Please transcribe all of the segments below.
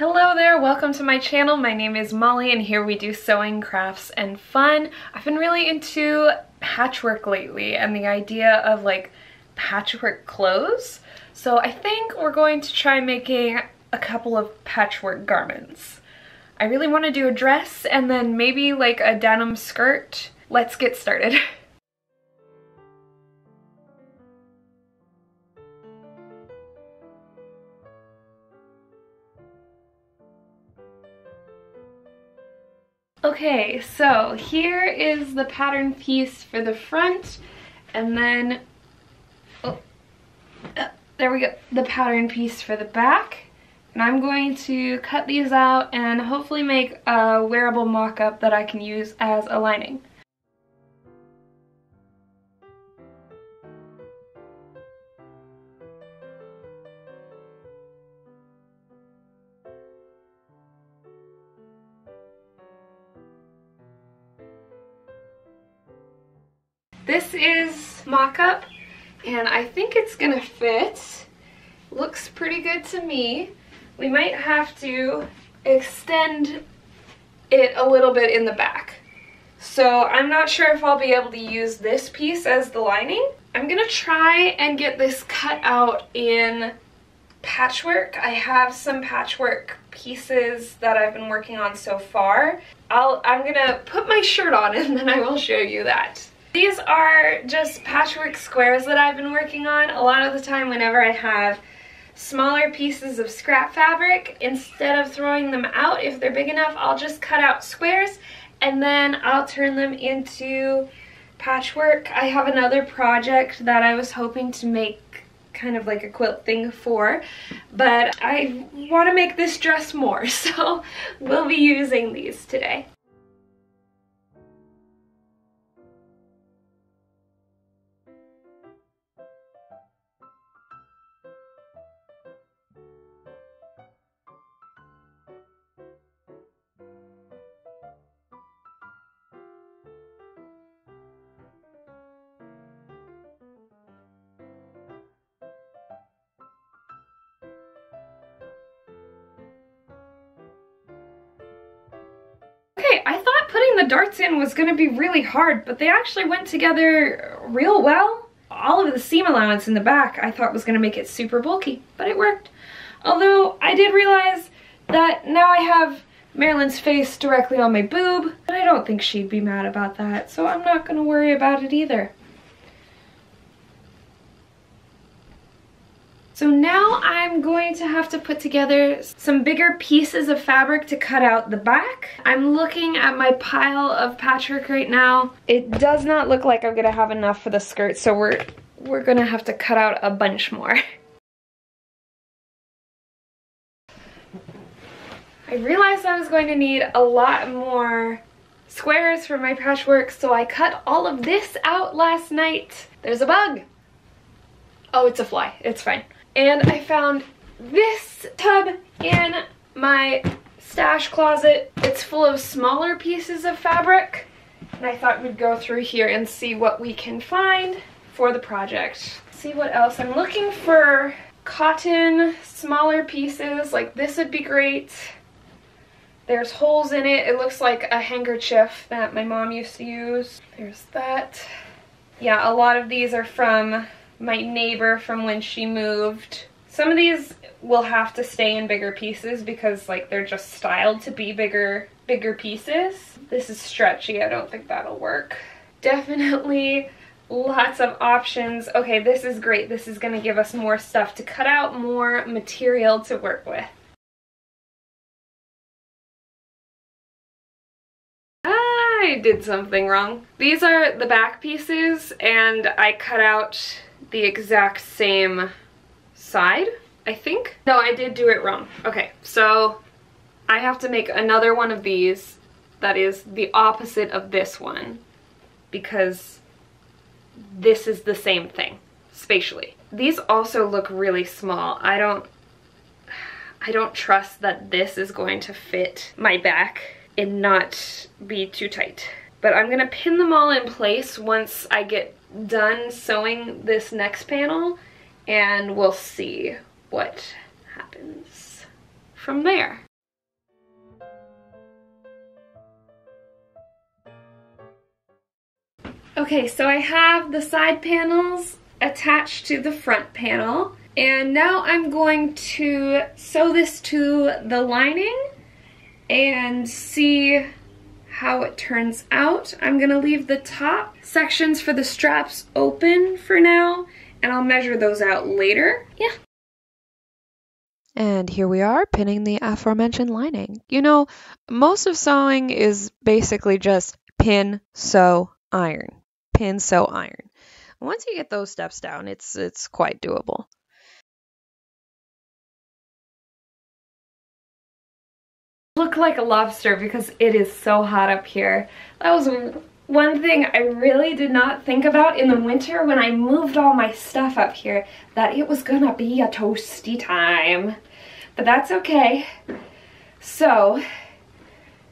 Hello there, welcome to my channel. My name is Molly and here we do sewing, crafts, and fun. I've been really into patchwork lately and the idea of like patchwork clothes. So I think we're going to try making a couple of patchwork garments. I really want to do a dress and then maybe like a denim skirt. Let's get started. Okay, so here is the pattern piece for the front, and then, there we go, the pattern piece for the back. And I'm going to cut these out and hopefully make a wearable mock-up that I can use as a lining. This is mock-up, and I think it's gonna fit. Looks pretty good to me. We might have to extend it a little bit in the back. So I'm not sure if I'll be able to use this piece as the lining. I'm gonna try and get this cut out in patchwork. I have some patchwork pieces that I've been working on so far. I'm gonna put my shirt on and then I will show you that. These are just patchwork squares that I've been working on. A lot of the time whenever I have smaller pieces of scrap fabric, instead of throwing them out, if they're big enough, I'll just cut out squares and then I'll turn them into patchwork. I have another project that I was hoping to make kind of like a quilt thing for, but I want to make this dress more, so we'll be using these today. Okay, I thought putting the darts in was going to be really hard, but they actually went together real well. All of the seam allowance in the back I thought was going to make it super bulky, but it worked. Although I did realize that now I have Marilyn's face directly on my boob, but I don't think she'd be mad about that, so I'm not going to worry about it either. So now I'm going to have to put together some bigger pieces of fabric to cut out the back. I'm looking at my pile of patchwork right now. It does not look like I'm gonna have enough for the skirt, so we're gonna have to cut out a bunch more. I realized I was going to need a lot more squares for my patchwork, so I cut all of this out last night. There's a bug. Oh, it's a fly. It's fine. And I found this tub in my stash closet. It's full of smaller pieces of fabric, and I thought we'd go through here and see what we can find for the project. See what else. I'm looking for cotton, smaller pieces, like this would be great. There's holes in it. It looks like a handkerchief that my mom used to use. There's that. Yeah, a lot of these are from my neighbor from when she moved. Some of these will have to stay in bigger pieces because like they're just styled to be bigger pieces. This is stretchy. I don't think that'll work. Definitely lots of options. Okay, this is great. This is going to give us more stuff to cut out, more material to work with. I did something wrong. These are the back pieces and I cut out the exact same side, I think. No, I did do it wrong. Okay, so I have to make another one of these that is the opposite of this one because this is the same thing spatially. These also look really small. I don't trust that this is going to fit my back and not be too tight. But I'm gonna pin them all in place once I get done sewing this next panel, and we'll see what happens from there. Okay, so I have the side panels attached to the front panel, and now I'm going to sew this to the lining and see how it turns out. I'm gonna leave the top sections for the straps open for now, and I'll measure those out later. Yeah. And here we are pinning the aforementioned lining. You know, most of sewing is basically just pin, sew, iron. Pin, sew, iron. Once you get those steps down, it's quite doable. Look like a lobster because it is so hot up here. That was one thing I really did not think about in the winter when I moved all my stuff up here, that it was gonna be a toasty time. But that's okay. So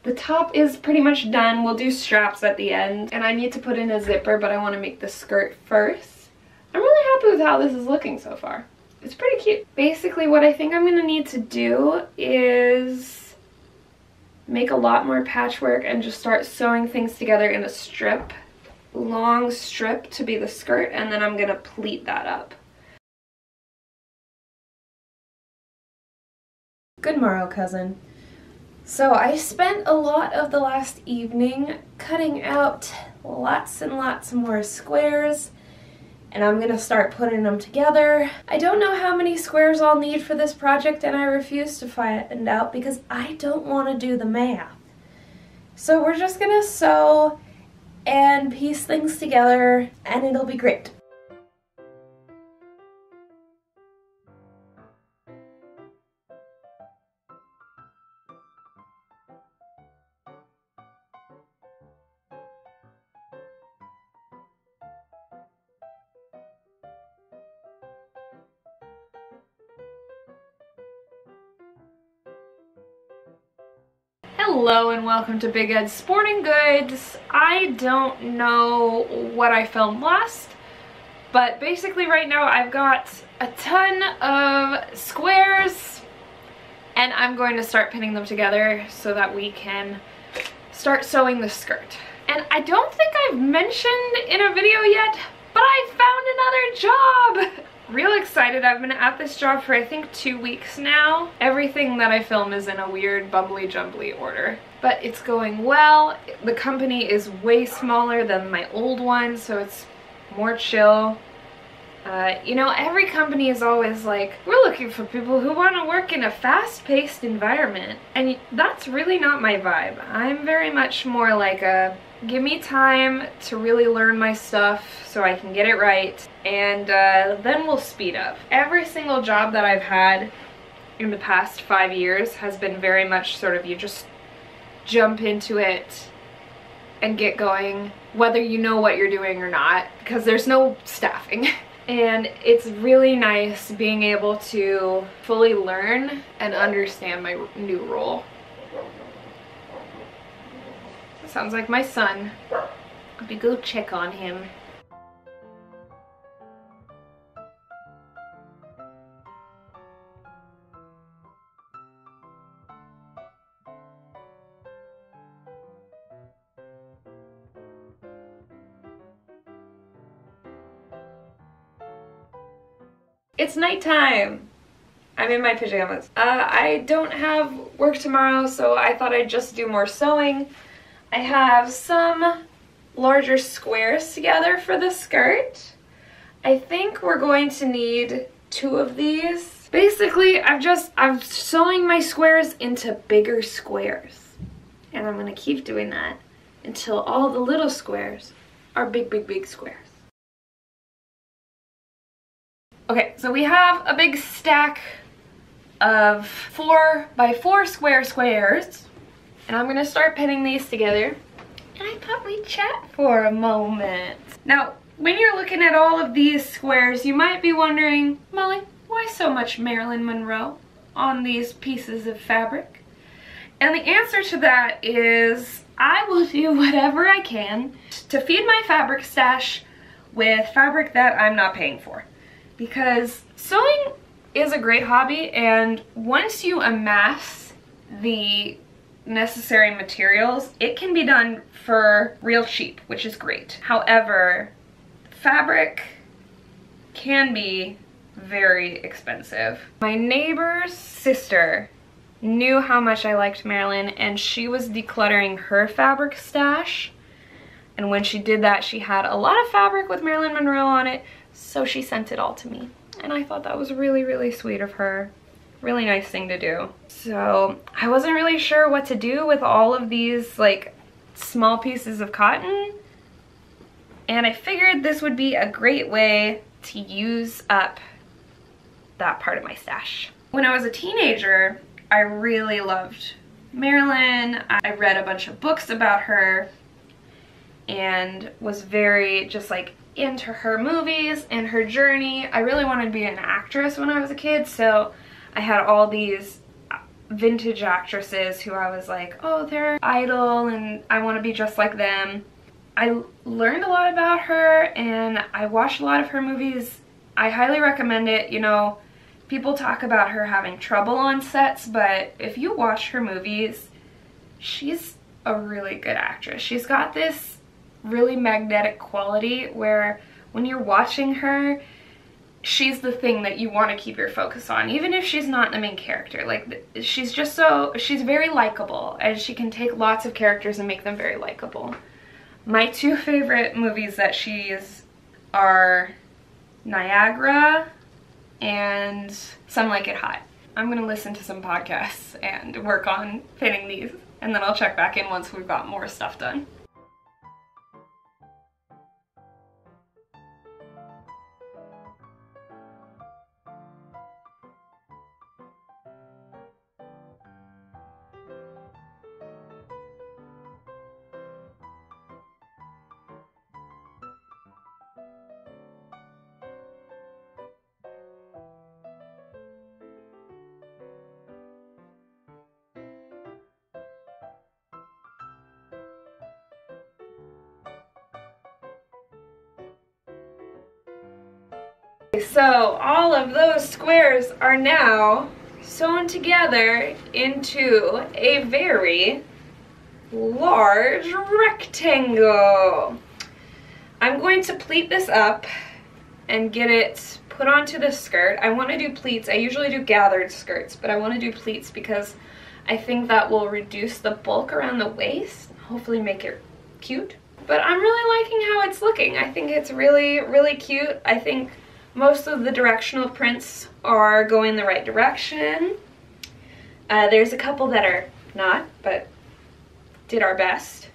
the top is pretty much done. We'll do straps at the end, and I need to put in a zipper, but I want to make the skirt first. I'm really happy with how this is looking so far. It's pretty cute. Basically what I think I'm going to need to do is make a lot more patchwork and just start sewing things together in a strip. Long strip to be the skirt, and then I'm going to pleat that up. Good morrow, cousin. So I spent a lot of the last evening cutting out lots and lots more squares, and I'm gonna start putting them together. I don't know how many squares I'll need for this project, and I refuse to find out because I don't want to do the math. So we're just gonna sew and piece things together, and it'll be great. Hello and welcome to Big Ed's Sporting Goods. I don't know what I filmed last, but basically right now I've got a ton of squares and I'm going to start pinning them together so that we can start sewing the skirt. And I don't think I've mentioned in a video yet, but I found another job! Real excited. I've been at this job for I think 2 weeks now. Everything that I film is in a weird bumbly jumbly order, but it's going well. The company is way smaller than my old one, so it's more chill. You know, every company is always like, we're looking for people who want to work in a fast-paced environment, and that's really not my vibe. I'm very much more like a give me time to really learn my stuff so I can get it right, and then we'll speed up. Every single job that I've had in the past 5 years has been very much sort of you just jump into it and get going, whether you know what you're doing or not, because there's no staffing. And it's really nice being able to fully learn and understand my new role. Sounds like my son. Let me go check on him. It's nighttime. I'm in my pajamas. I don't have work tomorrow, so I thought I'd just do more sewing. I have some larger squares together for the skirt. I think we're going to need 2 of these. Basically, I'm sewing my squares into bigger squares. And I'm gonna keep doing that until all the little squares are big, big, big squares. Okay, so we have a big stack of 4x4 squares, and I'm gonna start pinning these together. And I thought we'd chat for a moment. Now, when you're looking at all of these squares, you might be wondering, Molly, why so much Marilyn Monroe on these pieces of fabric? And the answer to that is, I will do whatever I can to feed my fabric stash with fabric that I'm not paying for. Because sewing is a great hobby, and once you amass the necessary materials, it can be done for real cheap, which is great. However, fabric can be very expensive. My neighbor's sister knew how much I liked Marilyn, and she was decluttering her fabric stash. And when she did that, she had a lot of fabric with Marilyn Monroe on it, so she sent it all to me. And I thought that was really, really sweet of her. Really nice thing to do. So I wasn't really sure what to do with all of these like small pieces of cotton. And I figured this would be a great way to use up that part of my stash. When I was a teenager, I really loved Marilyn. I read a bunch of books about her and was very just like into her movies and her journey. I really wanted to be an actress when I was a kid, so I had all these vintage actresses who I was like, oh, they're idol and I want to be just like them. I learned a lot about her and I watched a lot of her movies. I highly recommend it. You know, people talk about her having trouble on sets, but if you watch her movies, she's a really good actress. She's got this really magnetic quality where when you're watching her, she's the thing that you want to keep your focus on, even if she's not the main character. Like, she's just she's very likable, and she can take lots of characters and make them very likable. My two favorite movies that she's are Niagara and Some Like It Hot. I'm gonna listen to some podcasts and work on pinning these, and then I'll check back in once we've got more stuff done. So all of those squares are now sewn together into a very large rectangle. I'm going to pleat this up and get it put onto the skirt. I want to do pleats. I usually do gathered skirts, but I want to do pleats because I think that will reduce the bulk around the waist, hopefully make it cute. But I'm really liking how it's looking. I think it's really, really cute. I think most of the directional prints are going the right direction. There's a couple that are not, but did our best.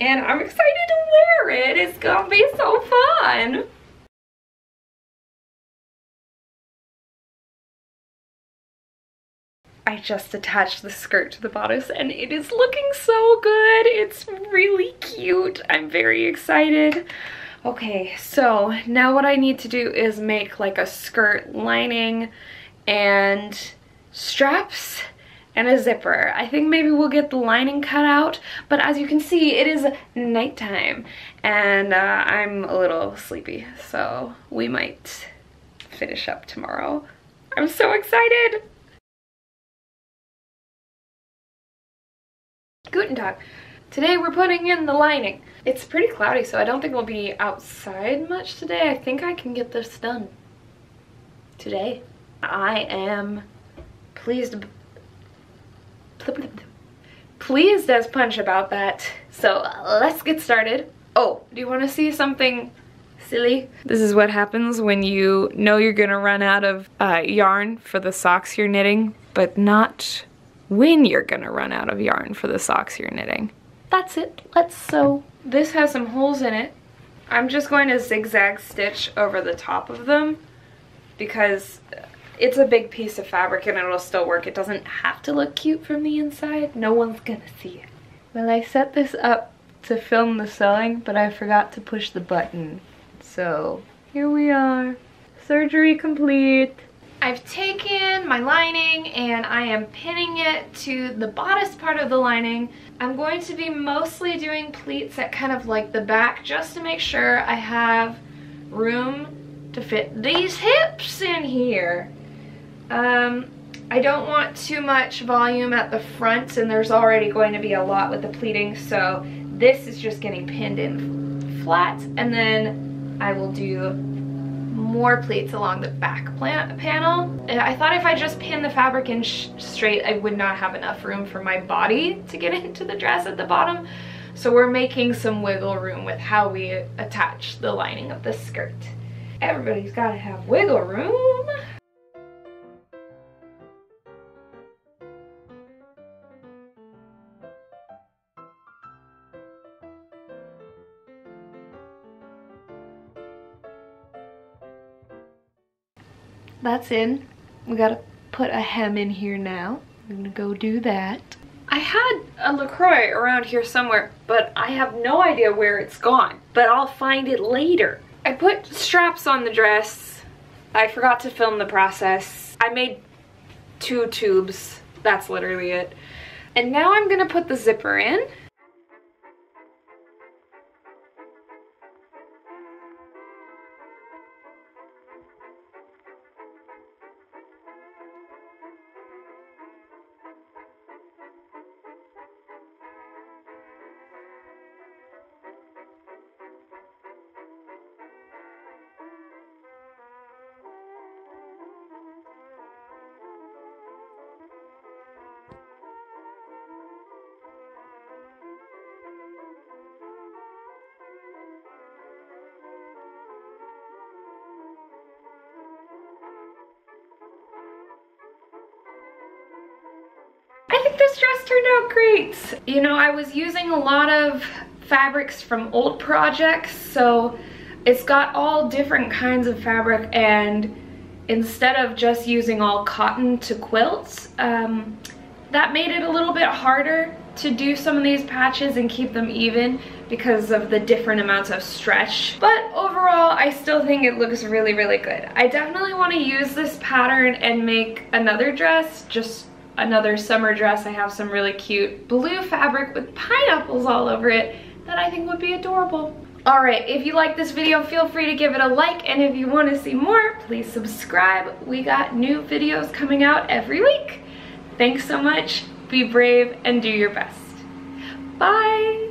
And I'm excited to wear it. It's gonna be so fun. I just attached the skirt to the bodice and it is looking so good. It's really cute. I'm very excited. Okay, so now what I need to do is make like a skirt lining and straps and a zipper. I think maybe we'll get the lining cut out, but as you can see, it is nighttime and I'm a little sleepy, so we might finish up tomorrow. I'm so excited! Guten Tag. Today we're putting in the lining. It's pretty cloudy, so I don't think we'll be outside much today. I think I can get this done today. I am pleased as punch about that. So let's get started. Oh, do you want to see something silly? This is what happens when you know you're gonna run out of yarn for the socks you're knitting, but not when you're gonna run out of yarn for the socks you're knitting. That's it. Let's sew. This has some holes in it. I'm just going to zigzag stitch over the top of them because it's a big piece of fabric and it'll still work. It doesn't have to look cute from the inside. No one's gonna see it. Well, I set this up to film the sewing, but I forgot to push the button. So here we are. Surgery complete. I've taken my lining and I am pinning it to the bodice part of the lining. I'm going to be mostly doing pleats at kind of like the back just to make sure I have room to fit these hips in here. I don't want too much volume at the front, and there's already going to be a lot with the pleating, so this is just getting pinned in flat, and then I will do more pleats along the back panel. And I thought if I just pin the fabric in straight, I would not have enough room for my body to get into the dress at the bottom. So we're making some wiggle room with how we attach the lining of the skirt. Everybody's gotta have wiggle room. That's in. We gotta put a hem in here now. I'm gonna go do that. I had a LaCroix around here somewhere, but I have no idea where it's gone, but I'll find it later. I put straps on the dress. I forgot to film the process. I made 2 tubes. That's literally it. And now I'm gonna put the zipper in. I think this dress turned out great. You know, I was using a lot of fabrics from old projects, so it's got all different kinds of fabric, and instead of just using all cotton to quilt, that made it a little bit harder to do some of these patches and keep them even because of the different amounts of stretch. But overall, I still think it looks really, really good. I definitely want to use this pattern and make another dress, just another summer dress. I have some really cute blue fabric with pineapples all over it that I think would be adorable. All right, if you like this video, feel free to give it a like, and if you want to see more, please subscribe. We got new videos coming out every week. Thanks so much. Be brave and do your best. Bye.